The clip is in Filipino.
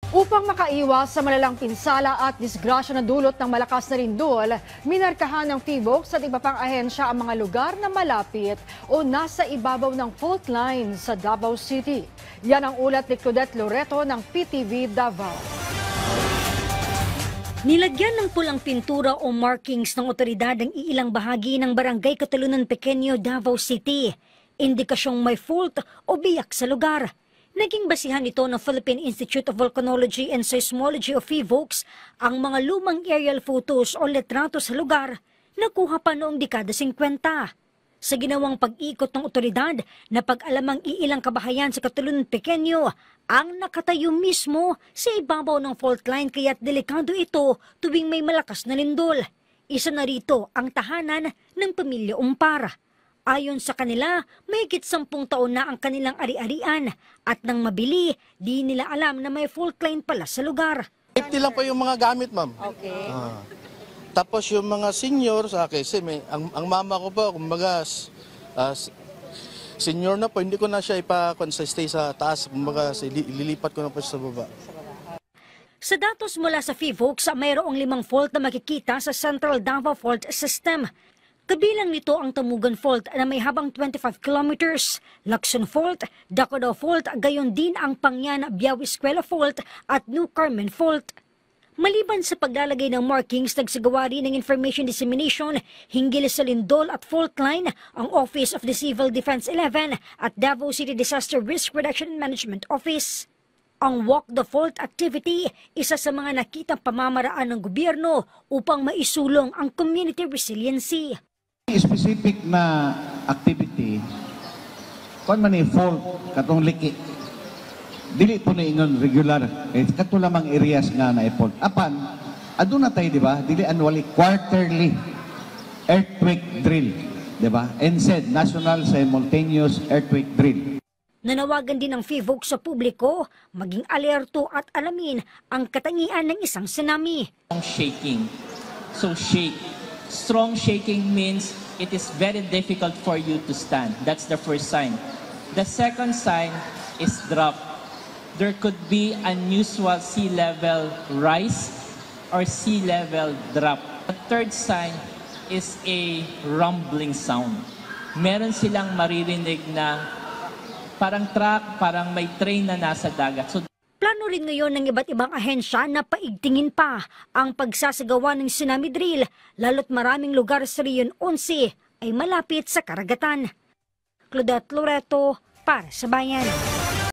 Upang makaiwas sa malalang pinsala at disgrasya na dulot ng malakas na lindol, minarkahan ng PHIVOLCS at iba pang ahensya ang mga lugar na malapit o nasa ibabaw ng fault line sa Davao City. Yan ang ulat ni Claudette Loreto ng PTV Davao. Nilagyan ng pulang pintura o markings ng otoridad ang iilang bahagi ng Barangay Catulunan Pequeño, Davao City. Indikasyong may fault o biyak sa lugar. Naging basihan ito ng Philippine Institute of Volcanology and Seismology of PHIVOLCS ang mga lumang aerial photos o letrato sa lugar na kuha pa noong dekada 50. Sa ginawang pag-ikot ng otoridad na pag-alamang iilang kabahayan sa Catulunan Pequeño ang nakatayo mismo sa ibabaw ng fault line kaya't delikado ito tuwing may malakas na lindol. Isa na rito ang tahanan ng pamilya Umpar. Ayon sa kanila, mahigit 10 taon na ang kanilang ari-arian at nang mabili, di nila alam na may fault line pala sa lugar. Safety lang po yung mga gamit, ma'am. Okay. Tapos yung mga senior sa akin, ang mama ko po, kumbaga, senior na po, hindi ko na siya stay sa taas, kumbaga, lilipat ko na po sa baba. Sa datos mula sa PHIVOLCS, mayroong 5 fault na makikita sa Central Davao Fault System. Kabilang nito ang Tamugan Fault na may habang 25 kilometers, Lacson Fault, Dakota Fault, gayon din ang Pangyan Biao Escuela Fault at New Carmen Fault. Maliban sa paglalagay ng markings, nagsagawa rin ng information dissemination hinggil sa lindol at fault line ang Office of the Civil Defense 11 at Davao City Disaster Risk Reduction and Management Office. Ang Walk the Fault activity, isa sa mga nakitang pamamaraan ng gobyerno upang maisulong ang community resiliency. Specific na activity, kung man fault, katong liki, dili po na ingon regular, katulamang areas nga na fault. Apan, aduna tayo, di ba? Dili annually, quarterly earthquake drill, di ba? NSED, National Simultaneous Earthquake Drill. Nanawagan din ng PHIVOLCS sa publiko, maging alerto at alamin ang katangian ng isang tsunami. Shaking. So shake. Strong shaking means it is very difficult for you to stand. That's the first sign. The second sign is drop. There could be unusual sea level rise or sea level drop. The third sign is a rumbling sound. Meron silang maririnig na parang truck, parang may train na nasa dagat. So, plano rin ngayon ng iba't ibang ahensya na paigtingin pa ang pagsasagawa ng tsunami drill, lalo't maraming lugar sa Region 11 ay malapit sa karagatan. Claudette Loreto para sa Bayan.